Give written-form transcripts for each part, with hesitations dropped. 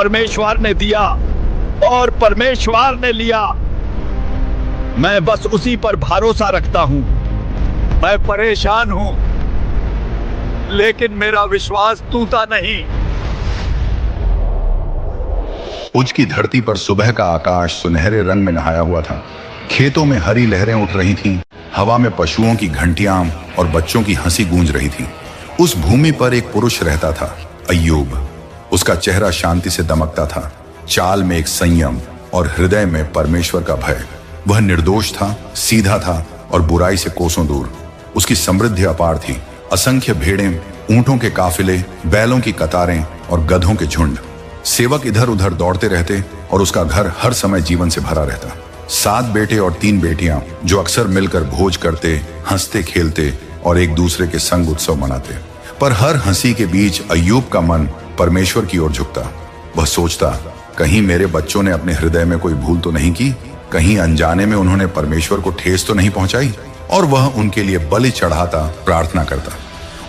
परमेश्वर ने दिया और परमेश्वर ने लिया। मैं बस उसी पर भरोसा रखता हूं। मैं परेशान हूं, लेकिन मेरा विश्वास टूटा नहीं। उज की धरती पर सुबह का आकाश सुनहरे रंग में नहाया हुआ था। खेतों में हरी लहरें उठ रही थीं, हवा में पशुओं की घंटियां और बच्चों की हंसी गूंज रही थी। उस भूमि पर एक पुरुष रहता था, अय्यूब। उसका चेहरा शांति से दमकता था, चाल में एक संयम और हृदय में परमेश्वर का भय। वह निर्दोष था, सीधा था और बुराई से कोसों दूर। उसकी समृद्धि अपार थी। असंख्य भेड़ें, ऊंटों के काफिले, बैलों की कतारें और गधों के झुंड। सेवक इधर उधर दौड़ते रहते और उसका घर हर समय जीवन से भरा रहता। 7 बेटे और 3 बेटियां जो अक्सर मिलकर भोज करते, हंसते खेलते और एक दूसरे के संग उत्सव मनाते। पर हर हंसी के बीच अय्यूब का मन परमेश्वर की ओर झुकता। वह सोचता, कहीं मेरे बच्चों ने अपने हृदय में कोई भूल तो नहीं की? कहीं अनजाने में उन्होंने परमेश्वर को ठेस तो नहीं पहुंचाई? और वह उनके लिए बलि चढ़ाता, प्रार्थना करता।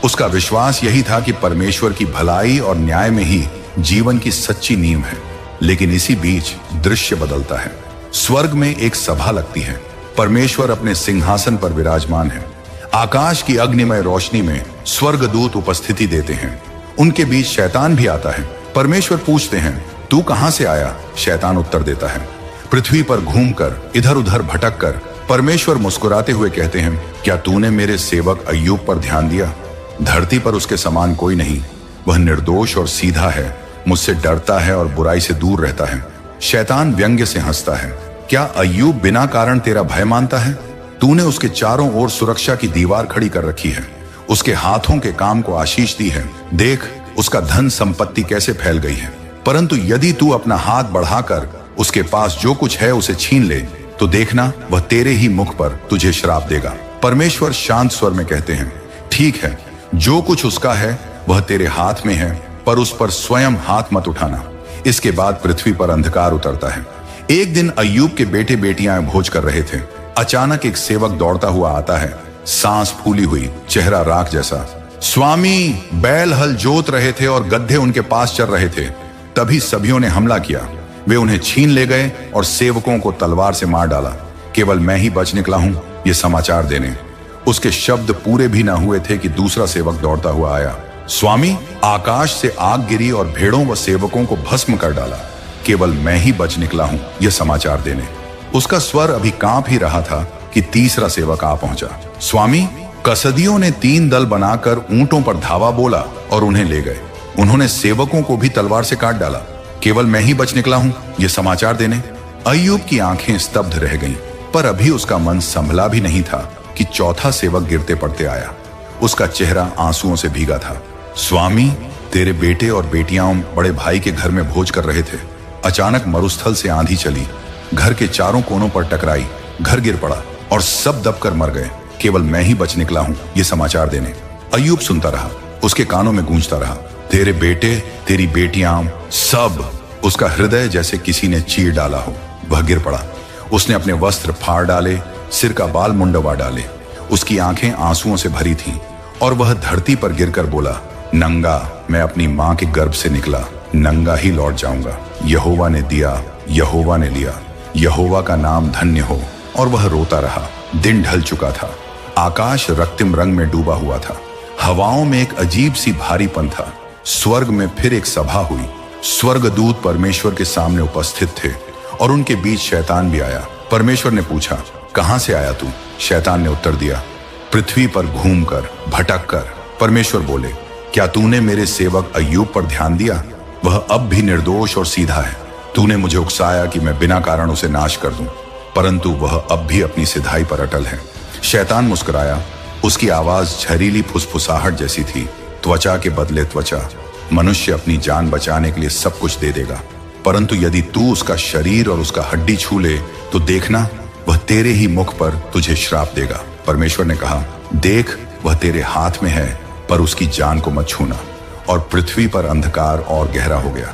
उसका विश्वास यही था कि परमेश्वर की भलाई और न्याय में ही जीवन की सच्ची नींव है। लेकिन इसी बीच दृश्य बदलता है। स्वर्ग में एक सभा लगती है। परमेश्वर अपने सिंहासन पर विराजमान है। आकाश की अग्निमय रोशनी में स्वर्गदूत उपस्थिति देते हैं। उनके बीच शैतान भी आता है। परमेश्वर पूछते हैं, तू कहां से आया? शैतान उत्तर देता है, पृथ्वी पर घूमकर, इधर उधर भटक कर। परमेश्वर मुस्कुराते हुए कहते हैं, क्या तूने मेरे सेवक अय्यूब पर ध्यान दिया? धरती पर उसके समान कोई नहीं। वह निर्दोष और सीधा है, मुझसे डरता है और बुराई से दूर रहता है। शैतान व्यंग्य से हंसता है, क्या अय्यूब बिना कारण तेरा भय मानता है? तूने उसके चारों ओर सुरक्षा की दीवार खड़ी कर रखी है, उसके हाथों के काम को आशीष दी है। देख उसका धन संपत्ति कैसे फैल गई है। परंतु यदि तू अपना हाथ बढ़ाकर उसके पास जो कुछ है उसे छीन ले, तो देखना वह तेरे ही मुख पर तुझे श्राप देगा। परमेश्वर शांत स्वर में कहते हैं, ठीक है, जो कुछ उसका है वह तेरे हाथ में है, पर उस पर स्वयं हाथ मत उठाना। इसके बाद पृथ्वी पर अंधकार उतरता है। एक दिन अय्यूब के बेटे बेटियां भोज कर रहे थे। अचानक एक सेवक दौड़ता हुआ आता है, सांस फूली हुई, चेहरा राख जैसा। स्वामी बैल हल जोत रहे थे और गड्ढे उनके पास चल रहे थे। तभी सभियों ने हमला किया। वे उन्हें छीन ले गए और सेवकों को तलवार से मार डाला। केवल मैं ही बच निकला हूं ये समाचार देने। उसके शब्द पूरे भी ना हुए थे कि दूसरा सेवक दौड़ता हुआ आया, स्वामी आकाश से आग गिरी और भेड़ों व सेवकों को भस्म कर डाला। केवल मैं ही बच निकला हूं यह समाचार देने। उसका स्वर अभी कांप ही रहा था कि तीसरा सेवक आ पहुंचा। स्वामी, कसदियों ने 3 दल बनाकर ऊंटों पर धावा बोला और उन्हें ले गए। उन्होंने सेवकों को भी तलवार से काट डाला। केवल मैं ही बच निकला हूं यह समाचार देने। अय्यूब की आंखें स्तब्ध रह गईं, पर अभी उसका मन संभला भी नहीं था कि चौथा सेवक गिरते पड़ते आया। उसका चेहरा आंसुओं से भीगा था। स्वामी, तेरे बेटे और बेटियां बड़े भाई के घर में भोज कर रहे थे। अचानक मरुस्थल से आंधी चली, घर के चारों कोनों पर टकराई, घर गिर पड़ा और सब दबकर मर गए। केवल मैं ही बच निकला हूं यह समाचार देने। अय्यूब सुनता रहा, उसके कानों में गूंजता रहा, तेरे बेटे, तेरी बेटियां, सब। उसका हृदय जैसे किसी ने चीर डाला हो। वह गिर पड़ा। उसने अपने वस्त्र फाड़ डाले, सिर का बाल मुंडवा डाले। उसकी आंखें आंसुओं से भरी थीं और वह धरती पर गिरकर बोला, नंगा मैं अपनी मां के गर्भ से निकला, नंगा ही लौट जाऊंगा। यहोवा ने दिया, यहोवा ने लिया, यहोवा का नाम धन्य हो। और वह रोता रहा। दिन ढल चुका था। आकाश रक्तिम रंग में डूबा हुआ था। हवाओं में एक अजीब सी भारीपन था। स्वर्ग में फिर एक सभा हुई। स्वर्गदूत परमेश्वर के सामने उपस्थित थे और उनके बीच शैतान भी आया। परमेश्वर ने पूछा, कहां से आया तू? शैतान ने उत्तर दिया, पृथ्वी पर घूमकर, भटक कर। परमेश्वर बोले, क्या तूने मेरे सेवक अय्यूब पर ध्यान दिया? वह अब भी निर्दोष और सीधा है। तूने मुझे उकसाया कि मैं बिना कारण उसे नाश कर दूं, परंतु वह अब भी अपनी सिधाई पर अटल है। शैतान मुस्कुराया। उसकी आवाज झरीली फुसफुसाहट जैसी थी। त्वचा के बदले त्वचा। मनुष्य अपनी जान बचाने के लिए सब कुछ दे देगा, परंतु यदि तू उसका शरीर और उसका हड्डी छू ले तो देखना वह तेरे ही मुख पर तुझे श्राप देगा। परमेश्वर ने कहा, देख वह तेरे हाथ में है, पर उसकी जान को मत छूना। और पृथ्वी पर अंधकार और गहरा हो गया।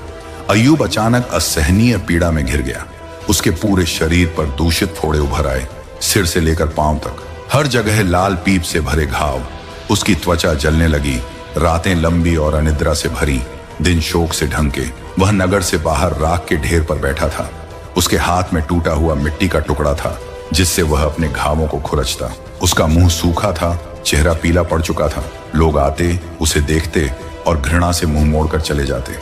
अय्यूब अचानक असहनीय पीड़ा में घिर गया। उसके पूरे शरीर पर दूषित फोड़े उभर आए, सिर से लेकर पांव तक। हर जगह लाल पीप से भरे घाव। उसकी त्वचा जलने लगी। रातें लंबी और अनिद्रा से भरी। दिन शोक से ढंग के वह नगर से बाहर राख के ढेर पर बैठा था। उसके हाथ में टूटा हुआ मिट्टी का टुकड़ा था जिससे वह अपने घावों को खुरचता। उसका मुंह सूखा था, चेहरा पीला पड़ चुका था। लोग आते, उसे देखते और घृणा से मुंह मोड़कर चले जाते।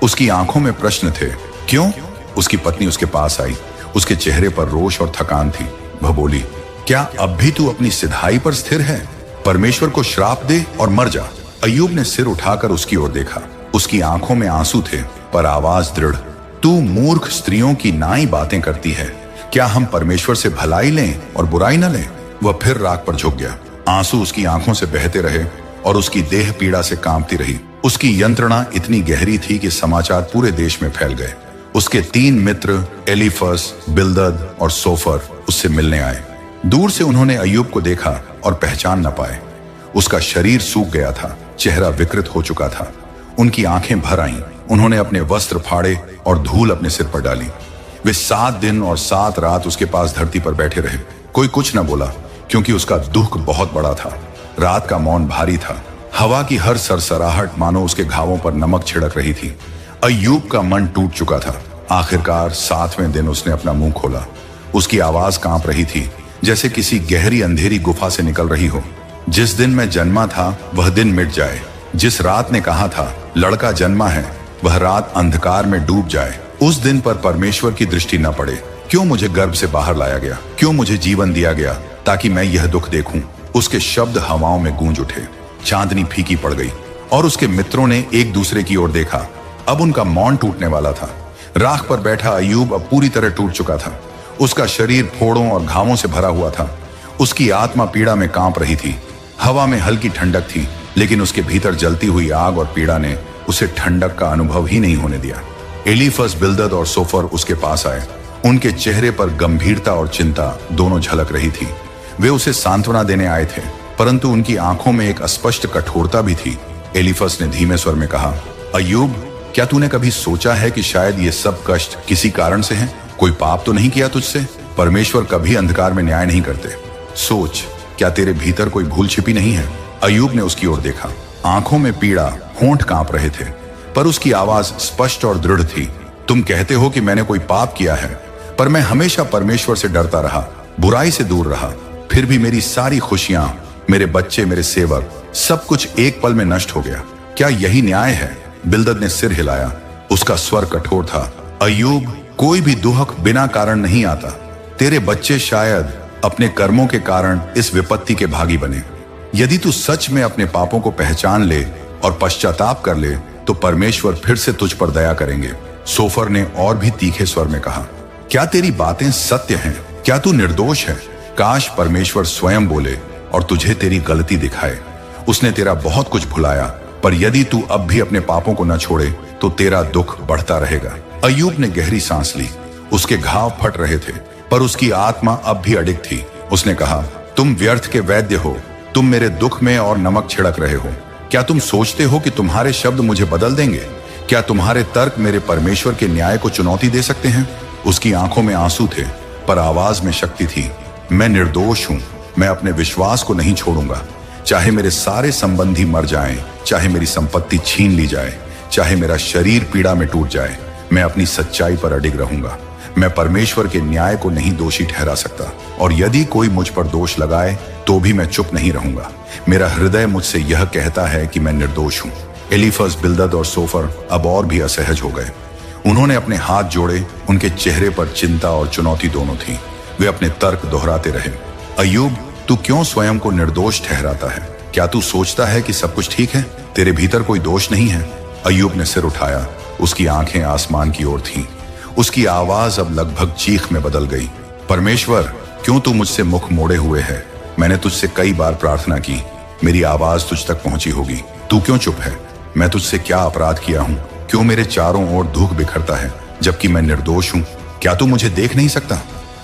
उसकी आंखों में प्रश्न थे, क्यों? उसकी पत्नी उसके पास आई। उसके चेहरे पर रोष और थकान थी। वह बोली, क्या अब भी तू अपनी सिधाई पर स्थिर है? परमेश्वर को श्राप दे और मर जा। अय्यूब ने सिर उठाकर उसकी ओर देखा। उसकी आंखों में आंसू थे पर आवाज दृढ़। तू मूर्ख स्त्रियों की नाई बातें करती है। क्या हम परमेश्वर से भलाई लें और बुराई न लें? वह फिर राख पर झुक गया। आंसू उसकी आंखों से बहते रहे और उसकी देह पीड़ा से कांपती रही। उसकी यंत्रणा इतनी गहरी थी कि समाचार पूरे देश में फैल गए। उसके 3 मित्र एलीफस, बिल्दद और सोफर उससे मिलने आए। दूर से उन्होंने अय्यूब को देखा और पहचान न पाए। उसका शरीर सूख गया था, चेहरा विकृत हो चुका था। उनकी आंखें भर आईं। उन्होंने अपने वस्त्र फाड़े और धूल अपने सिर पर डाली। वे 7 दिन और 7 रात उसके पास धरती पर बैठे रहे। कोई कुछ न बोला क्योंकि उसका दुख बहुत बड़ा था। रात का मौन भारी था। हवा की हर सरसराहट मानो उसके घावों पर नमक छिड़क रही थी। अय्यूब का मन टूट चुका था। आखिरकार 7वें दिन उसने अपना मुंह खोला। उसकी आवाज कांप रही थी जैसे किसी गहरी अंधेरी गुफा से निकल रही हो। जिस दिन मैं जन्मा था वह दिन मिट जाए। जिस रात ने कहा था लड़का जन्मा है वह रात अंधकार में डूब जाए। उस दिन पर परमेश्वर की दृष्टि न पड़े। क्यों मुझे गर्भ से बाहर लाया गया? क्यों मुझे जीवन दिया गया ताकि मैं यह दुख देखूं? उसके शब्द हवाओं में गूंज उठे। चांदनी फीकी पड़ गई और उसके मित्रों ने एक दूसरे की ओर देखा। अब उनका मौन टूटने वाला था। राख पर बैठा अय्यूब अब पूरी तरह टूट चुका था। उसका शरीर फोड़ों और घावों से भरा हुआ था। उसकी आत्मा पीड़ा में कांप रही थी। हवा में हल्की ठंडक थी लेकिन उसके भीतर जलती हुई आग और पीड़ा ने उसे ठंडक का अनुभव ही नहीं होने दिया। एलीफस, बिल्दद और सोफर उसके पास आए। उनके चेहरे पर गंभीरता और चिंता दोनों झलक रही थी। वे उसे सांत्वना देने आए थे परंतु उनकी आंखों में एक अस्पष्ट कठोरता भी थी। एलीफस ने धीमे स्वर में कहा, अय्यूब, क्या तूने कभी सोचा है कि शायद ये सब कष्ट किसी कारण से हैं? कोई पाप तो नहीं किया तुझसे? परमेश्वर कभी अंधकार में न्याय नहीं करते। सोच, क्या तेरे भीतर कोई भूल छिपी नहीं है? अय्यूब ने उसकी ओर देखा। आंखों में पीड़ा, होंठ कांप रहे थे पर उसकी आवाज स्पष्ट और दृढ़ थी। तुम कहते हो कि मैंने कोई पाप किया है पर मैं हमेशा परमेश्वर से डरता रहा, बुराई से दूर रहा। फिर भी मेरी सारी खुशियां, मेरे बच्चे, मेरे सेवक, सब कुछ एक पल में नष्ट हो गया। क्या यही न्याय है? बिल्दद ने सिर हिलाया। उसका स्वर कठोर था। अय्यूब, कोई भी दुख बिना कारण नहीं आता। तेरे बच्चे शायद अपने कर्मों के कारण इस विपत्ति के भागी बने। यदि तू सच में अपने पापों को पहचान ले और पश्चाताप कर ले तो परमेश्वर फिर से तुझ पर दया करेंगे। सोफर ने और भी तीखे स्वर में कहा, क्या तेरी बातें सत्य हैं? क्या तू निर्दोष है? काश परमेश्वर स्वयं बोले और तुझे तेरी गलती दिखाए। उसने तेरा बहुत कुछ भुलाया पर यदि तू अब भी अपने पापों को न छोड़े तो तेरा दुख बढ़ता रहेगा। अय्यूब ने गहरी सांस ली। उसके घाव फट रहे थे पर उसकी आत्मा अब भी अडिग थी। उसने कहा, तुम व्यर्थ के वैद्य हो। तुम मेरे दुख में और नमक छिड़क रहे हो। क्या तुम सोचते हो कि तुम्हारे शब्द मुझे बदल देंगे? क्या तुम्हारे तर्क मेरे परमेश्वर के न्याय को चुनौती दे सकते हैं? उसकी आंखों में आंसू थे पर आवाज में शक्ति थी। मैं निर्दोष हूं। मैं अपने विश्वास को नहीं छोड़ूंगा। चाहे मेरे सारे संबंधी मर जाएं, चाहे मेरी संपत्ति छीन ली जाए, चाहे मेरा शरीर पीड़ा में टूट जाए, मैं अपनी सच्चाई पर अडिग रहूंगा। मैं परमेश्वर के न्याय को नहीं दोषी ठहरा सकता और यदि कोई मुझ पर दोष लगाए तो भी मैं चुप नहीं रहूंगा। मेरा हृदय मुझसे यह कहता है कि मैं निर्दोष हूं। एलीफस, बिल्दद और सोफर अब और भी असहज हो गए। उन्होंने अपने हाथ जोड़े। उनके चेहरे पर चिंता और चुनौती दोनों थी। वे अपने तर्क दोहराते रहे। अय्यूब, तू क्यों स्वयं को निर्दोष ठहराता है? क्या तू सोचता है कि सब कुछ ठीक है? तेरे भीतर कोई दोष नहीं है? अय्यूब ने सिर उठाया। उसकी आंखें आसमान की ओर थीं। उसकी आवाज अब लगभग चीख में बदल गई। परमेश्वर, क्यों तू मुझसे मुख मोड़े हुए है? मैंने तुझसे कई बार प्रार्थना की। मेरी आवाज तुझ तक पहुंची होगी। तू क्यों चुप है? मैं तुझसे क्या अपराध किया हूं? क्यों मेरे चारों ओर धूप बिखरता है जबकि मैं निर्दोष हूं? क्या तू मुझे देख नहीं सकता?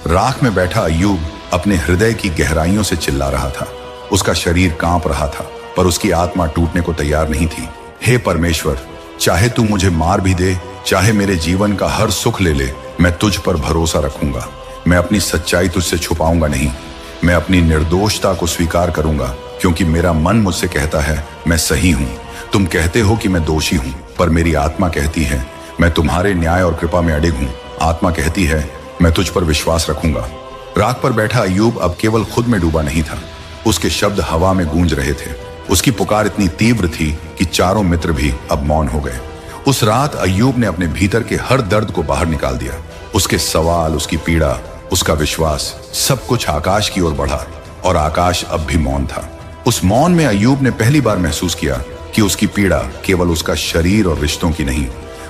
राख में बैठा अय्यूब अपने हृदय की गहराइयों से चिल्ला रहा था। उसका शरीर कांप रहा था पर उसकी आत्मा टूटने को तैयार नहीं थी। हे परमेश्वर, चाहे तू मुझे मार भी दे, चाहे मेरे जीवन का हर सुख ले ले, मैं तुझ पर भरोसा रखूंगा। मैं अपनी सच्चाई तुझसे छुपाऊंगा नहीं। मैं अपनी निर्दोषता को स्वीकार करूंगा क्योंकि मेरा मन मुझसे कहता है मैं सही हूं। तुम कहते हो कि मैं दोषी हूं, पर मेरी आत्मा कहती है मैं तुम्हारे न्याय और कृपा में अडिग हूं। आत्मा कहती है मैं तुझ पर विश्वास रखूंगा। राख पर बैठा अय्यूब अब केवल खुद में डूबा नहीं था, उसके शब्द हवा में गूंज रहे थे। उसकी पुकार इतनी तीव्र थी कि चारों मित्र भी अब मौन हो गए। उस रात अय्यूब ने अपने भीतर के हर दर्द को बाहर निकाल दिया। उसके सवाल, उसकी पीड़ा, उसका विश्वास, सब कुछ आकाश की ओर बढ़ा और आकाश अब भी मौन था। उस मौन में अय्यूब ने पहली बार महसूस किया कि उसकी पीड़ा केवल उसका शरीर और रिश्तों की नहीं,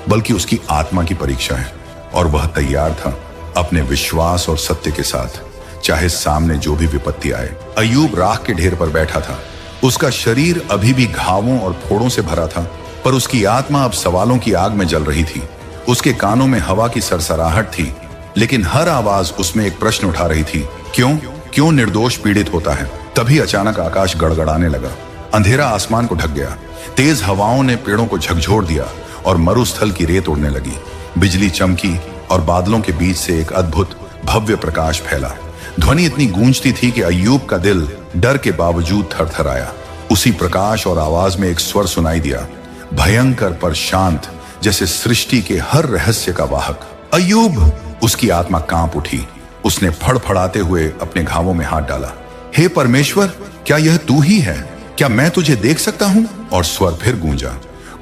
बल्कि उसकी आत्मा की परीक्षा है, और वह तैयार था अपने विश्वास और सत्य के साथ, चाहे सामने जो भी विपत्ति आए। अय्यूब राख के ढेर पर बैठा था। उसका शरीर अभी भी घावों और फोड़ों से भरा था, पर उसकी आत्मा अब सवालों की आग में जल रही थी। उसके कानों में हवा की सरसराहट थी, लेकिन हर आवाज उसमें एक प्रश्न उठा रही थी, क्यों निर्दोष पीड़ित होता है। तभी अचानक आकाश गड़गड़ाने लगा। अंधेरा आसमान को ढक गया। तेज हवाओं ने पेड़ों को झकझोर दिया और मरुस्थल की रेत उड़ने लगी। बिजली चमकी और बादलों के बीच से एक अद्भुत भव्य प्रकाश फैला। ध्वनि इतनी गूंजती थी कि अय्यूब का दिल डर के बावजूद थरथराया। उसी प्रकाश और आवाज में एक स्वर सुनाई दिया, भयंकर पर शांत, जैसे सृष्टि के हर रहस्य का वाहक। अय्यूब! उसकी आत्मा कांप उठी। उसने फड़फड़ाते हुए अपने घावों में हाथ डाला। हे परमेश्वर, क्या यह तू ही है? क्या मैं तुझे देख सकता हूं? और स्वर फिर गूंजा,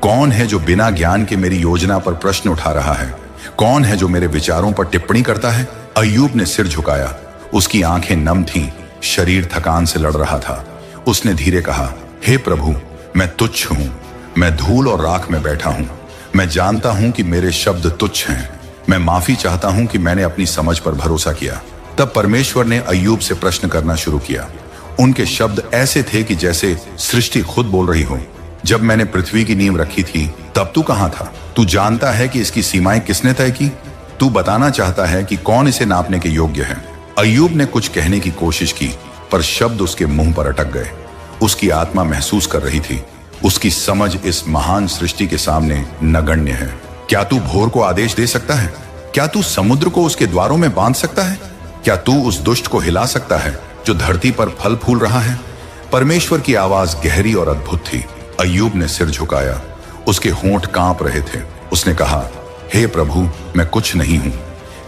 कौन है जो बिना ज्ञान के मेरी योजना पर प्रश्न उठा रहा है? कौन है जो मेरे विचारों पर टिप्पणी करता है? अय्यूब ने सिर झुकाया। उसकी आंखें नम थीं, शरीर थकान से लड़ रहा था। उसने धीरे कहा, हे प्रभु, मैं तुच्छ हूं। मैं धूल और राख में बैठा हूं। मैं जानता हूं कि मेरे शब्द तुच्छ हैं। मैं माफी चाहता हूं कि मैंने अपनी समझ पर भरोसा किया। तब परमेश्वर ने अय्यूब से प्रश्न करना शुरू किया। उनके शब्द ऐसे थे कि जैसे सृष्टि खुद बोल रही हो। जब मैंने पृथ्वी की नींव रखी थी, तब तू कहां था? तू जानता है कि इसकी सीमाएं किसने तय की? तू बताना चाहता है कि कौन इसे नापने के योग्य है? अय्यूब ने कुछ कहने की कोशिश की, पर शब्द उसके मुंह पर अटक गए। उसकी आत्मा महसूस कर रही थी, उसकी समझ इस महान सृष्टि के सामने नगण्य है। क्या तू भोर को आदेश दे सकता है? क्या तू समुद्र को उसके द्वारों में बांध सकता है? क्या तू उस दुष्ट को हिला सकता है जो धरती पर फल फूल रहा है? परमेश्वर की आवाज गहरी और अद्भुत थी। अय्यूब ने सिर झुकाया। उसके होंठ कांप रहे थे। उसने कहा, हे प्रभु, मैं कुछ नहीं हूं।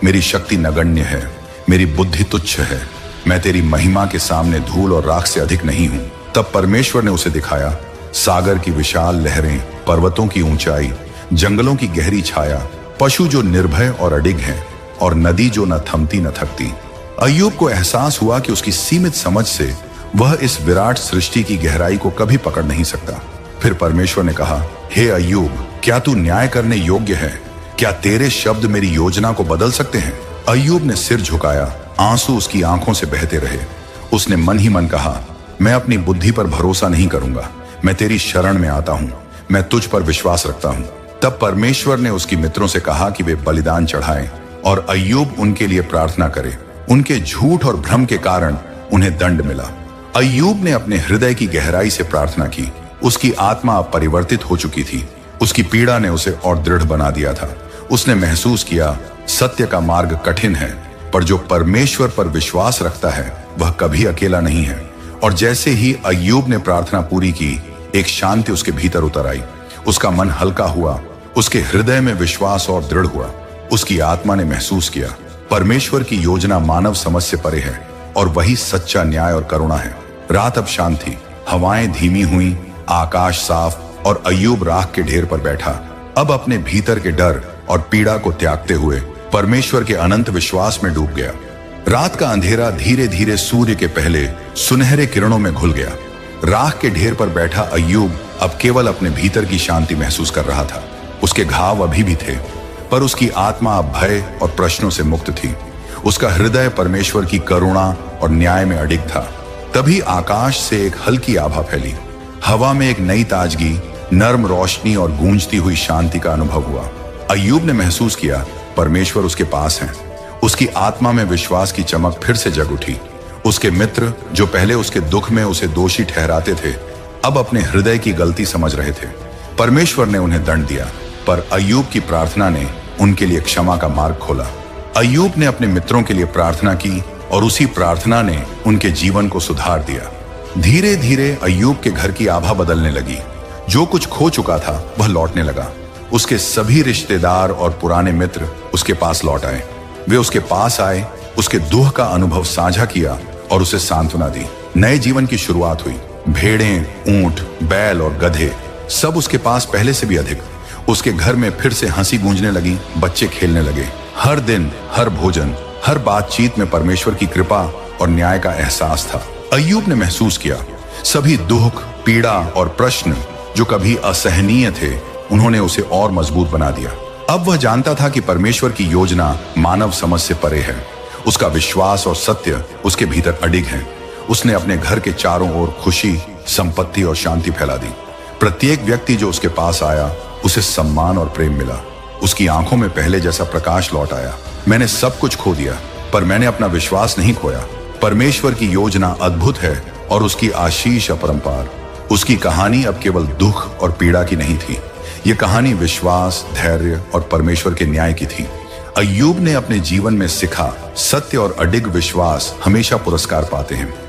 मेरी शक्ति नगण्य है, मेरी बुद्धि तुच्छ है। मैं तेरी महिमा के सामने धूल और राख से अधिक नहीं हूं। तब परमेश्वर ने उसे दिखाया, सागर की विशाल लहरें, पर्वतों की ऊंचाई, जंगलों की गहरी छाया, पशु जो निर्भय और अडिग हैं, और नदी जो न थमती न थकती। अय्यूब को एहसास हुआ कि उसकी सीमित समझ से वह इस विराट सृष्टि की गहराई को कभी पकड़ नहीं सकता। फिर परमेश्वर ने कहा, हे अय्यूब, क्या तू न्याय करने योग्य है? क्या तेरे शब्द मेरी योजना को बदल सकते हैं? अय्यूब ने सिर झुकाया। आंसू उसकी आंखों से बहते रहे। उसने मन ही मन कहा, मैं अपनी बुद्धि पर भरोसा नहीं करूंगा। मैं तेरी शरण में आता हूं। मैं तुझ पर विश्वास रखता हूं। तब परमेश्वर ने उसके मित्रों से कहा कि वे बलिदान चढ़ाएं और अय्यूब उनके लिए प्रार्थना करे। उनके झूठ और भ्रम के कारण उन्हें दंड मिला। अय्यूब ने अपने हृदय की गहराई से प्रार्थना की। उसकी आत्मा अब परिवर्तित हो चुकी थी। उसकी पीड़ा ने उसे और दृढ़ बना दिया था। उसने महसूस किया, सत्य का मार्ग कठिन है, पर जो परमेश्वर पर विश्वास रखता है वह कभी अकेला नहीं है। और जैसे ही अय्यूब ने प्रार्थना पूरी की, एक शांति उसके भीतर उतर आई। उसका मन हल्का हुआ। उसके हृदय में विश्वास और दृढ़ हुआ। उसकी आत्मा ने महसूस किया, परमेश्वर की योजना मानव समझ से परे है, और वही सच्चा न्याय और करुणा है। रात अब शांत थी। हवाएं धीमी हुई, आकाश साफ, और अय्यूब राख के ढेर पर बैठा, अब अपने भीतर के डर और पीड़ा को त्यागते हुए परमेश्वर के अनंत विश्वास में डूब गया। रात का अंधेरा धीरे धीरे सूर्य के पहले सुनहरे किरणों में घुल गया। राख के ढेर पर बैठा अय्यूब अब केवल अपने भीतर की शांति महसूस कर रहा था। उसके घाव अभी भी थे, पर उसकी आत्मा अब भय और प्रश्नों से मुक्त थी। उसका हृदय परमेश्वर की करुणा और न्याय में अडिग था। तभी आकाश से एक हल्की आभा फैली। हवा में एक नई ताजगी, नर्म रोशनी और गूंजती हुई शांति का अनुभव हुआ। अय्यूब ने महसूस किया, परमेश्वर उसके पास है। उसकी आत्मा में विश्वास की चमक फिर से जग उठी। उसके मित्र, जो पहले उसके दुख में उसे दोषी ठहराते थे, अब अपने हृदय की गलती समझ रहे थे। परमेश्वर ने उन्हें दंड दिया, पर अय्यूब की प्रार्थना ने उनके लिए क्षमा का मार्ग खोला। अय्यूब ने अपने मित्रों के लिए प्रार्थना की, और उसी प्रार्थना ने उनके जीवन को सुधार दिया। धीरे धीरे अय्यूब के घर की आभा बदलने लगी। जो कुछ खो चुका था वह लौटने लगा। उसके सभी रिश्तेदार और पुराने मित्र उसके पास लौट आए। वे उसके पास आए, उसके दुख का अनुभव साझा किया और उसे सांत्वना दी। नए जीवन की शुरुआत हुई। भेड़ें, ऊंट, बैल और गधे सब उसके पास पहले से भी अधिक। उसके घर में फिर से हंसी गूंजने लगी, बच्चे खेलने लगे। हर दिन, हर भोजन, हर बातचीत में परमेश्वर की कृपा और न्याय का एहसास था। अय्यूब ने महसूस किया सभी दुख, पीड़ा और प्रश्न जो कभी असहनीय थे, उन्होंने उसे और मजबूत बना दिया। अब वह जानता था कि परमेश्वर की योजना मानव समझ से परे है। उसका विश्वास और सत्य उसके भीतर अडिग है। उसने अपने घर के चारों ओर खुशी, संपत्ति और शांति फैला दी। प्रत्येक व्यक्ति जो उसके पास आया, उसे सम्मान और प्रेम मिला। उसकी आंखों में पहले जैसा प्रकाश लौट आया। मैंने सब कुछ खो दिया, पर मैंने अपना विश्वास नहीं खोया। परमेश्वर की योजना अद्भुत है और उसकी आशीष अपरंपार। उसकी कहानी अब केवल दुख और पीड़ा की नहीं थी। ये कहानी विश्वास, धैर्य और परमेश्वर के न्याय की थी। अय्यूब ने अपने जीवन में सीखा, सत्य और अडिग विश्वास हमेशा पुरस्कार पाते हैं।